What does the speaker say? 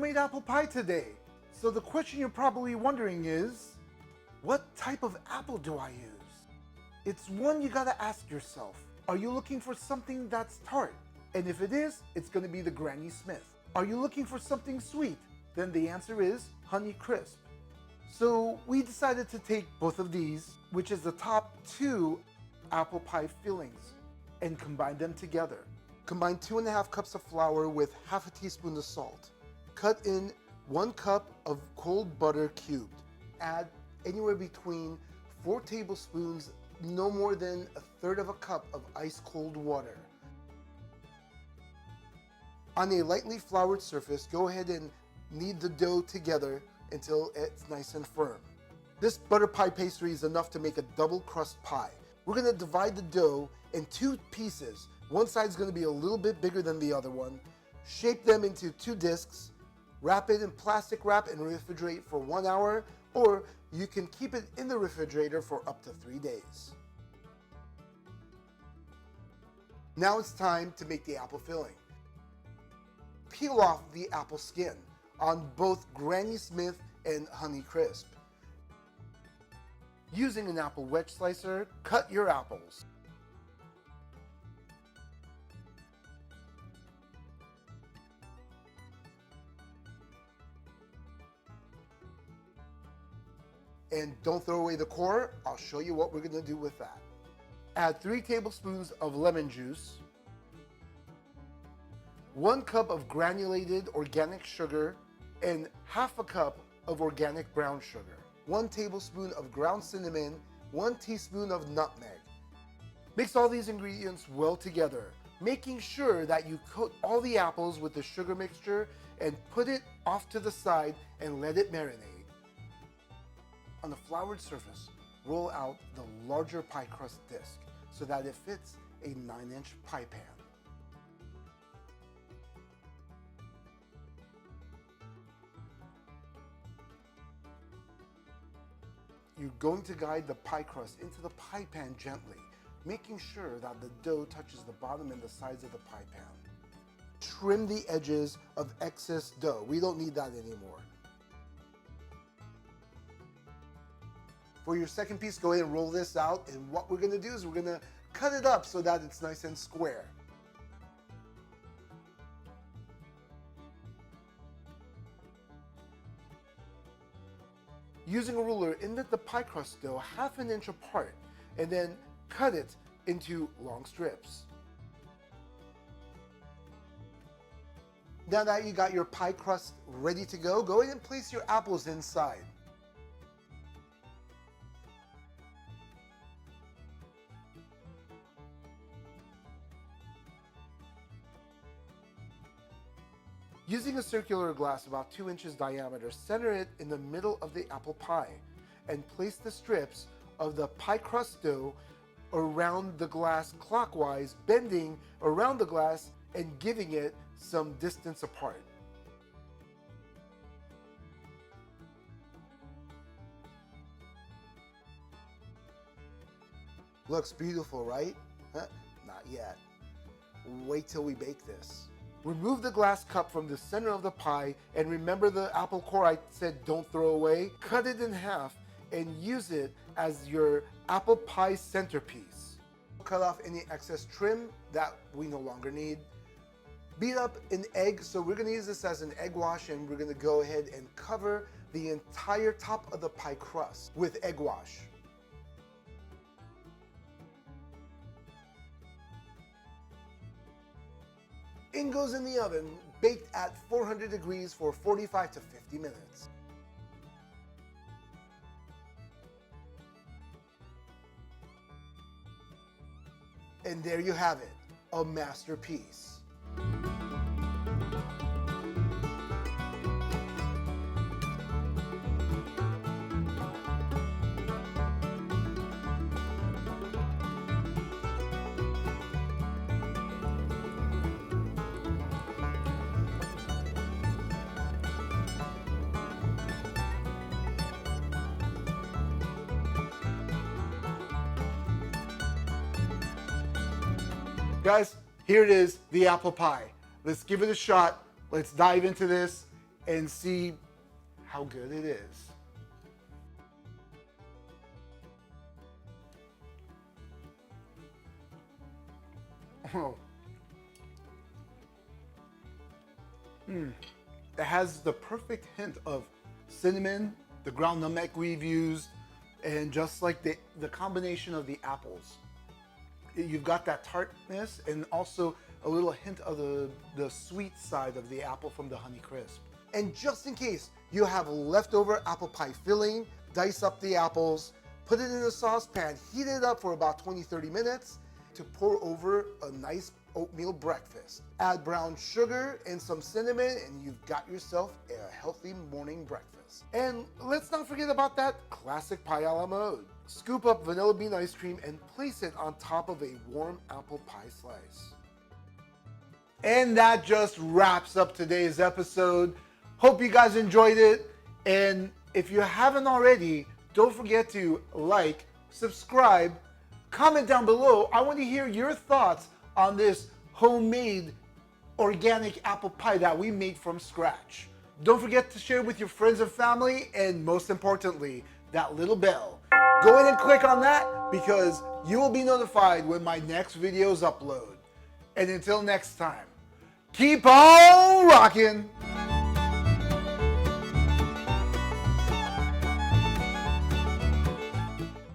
homemade apple pie today. So the question you're probably wondering is, what type of apple do I use? It's one you gotta ask yourself. Are you looking for something that's tart? And if it is, it's gonna be the Granny Smith. Are you looking for something sweet? Then the answer is Honey Crisp. So we decided to take both of these, which is the top two apple pie fillings, and combine them together. Combine 2.5 cups of flour with half a teaspoon of salt. Cut in 1 cup of cold butter cubed. Add anywhere between 4 tablespoons, no more than 1/3 of a cup of ice cold water. On a lightly floured surface, go ahead and knead the dough together until it's nice and firm. This butter pie pastry is enough to make a double crust pie. We're gonna divide the dough in 2 pieces. One side's gonna be a little bit bigger than the other one. Shape them into 2 discs, wrap it in plastic wrap and refrigerate for 1 hour, or you can keep it in the refrigerator for up to 3 days. Now it's time to make the apple filling. Peel off the apple skin on both Granny Smith and Honey Crisp. Using an apple wedge slicer, cut your apples. And don't throw away the core. I'll show you what we're going to do with that. Add 3 tablespoons of lemon juice, 1 cup of granulated organic sugar, and half a cup of organic brown sugar, 1 tablespoon of ground cinnamon, 1 teaspoon of nutmeg. Mix all these ingredients well together, making sure that you coat all the apples with the sugar mixture and put it off to the side and let it marinate. On the floured surface, roll out the larger pie crust disc so that it fits a 9-inch pie pan. You're going to guide the pie crust into the pie pan gently, making sure that the dough touches the bottom and the sides of the pie pan. Trim the edges of excess dough. We don't need that anymore. For your second piece, go ahead and roll this out, and what we're going to do is we're going to cut it up so that it's nice and square. Using a ruler, indent the pie crust dough 1/2 inch apart, and then cut it into long strips. Now that you got your pie crust ready to go ahead and place your apples inside. Using a circular glass about 2 inches diameter, center it in the middle of the apple pie and place the strips of the pie crust dough around the glass clockwise, bending around the glass and giving it some distance apart. Looks beautiful, right? Huh? Not yet. Wait till we bake this. Remove the glass cup from the center of the pie, and remember the apple core I said don't throw away? Cut it in half and use it as your apple pie centerpiece. Cut off any excess trim that we no longer need. Beat up an egg, so we're going to use this as an egg wash, and we're going to go ahead and cover the entire top of the pie crust with egg wash. In goes in the oven, baked at 400 degrees for 45 to 50 minutes. And there you have it, a masterpiece. Guys, here it is, the apple pie. Let's give it a shot. Let's dive into this and see how good it is. Oh. It has the perfect hint of cinnamon, the ground nutmeg we've used, and just like the combination of the apples. You've got that tartness and also a little hint of the sweet side of the apple from the Honey Crisp. And just in case you have leftover apple pie filling, dice up the apples, put it in a saucepan, heat it up for about 20-30 minutes to pour over a nice oatmeal breakfast. Add brown sugar and some cinnamon and you've got yourself a healthy morning breakfast. And let's not forget about that classic pie a la mode. Scoop up vanilla bean ice cream and place it on top of a warm apple pie slice. And that just wraps up today's episode. Hope you guys enjoyed it. And if you haven't already, don't forget to like, subscribe, comment down below. I want to hear your thoughts on this homemade organic apple pie that we made from scratch. Don't forget to share with your friends and family, and most importantly, that little bell. Go ahead and click on that because you will be notified when my next videos upload. And until next time, keep on rocking!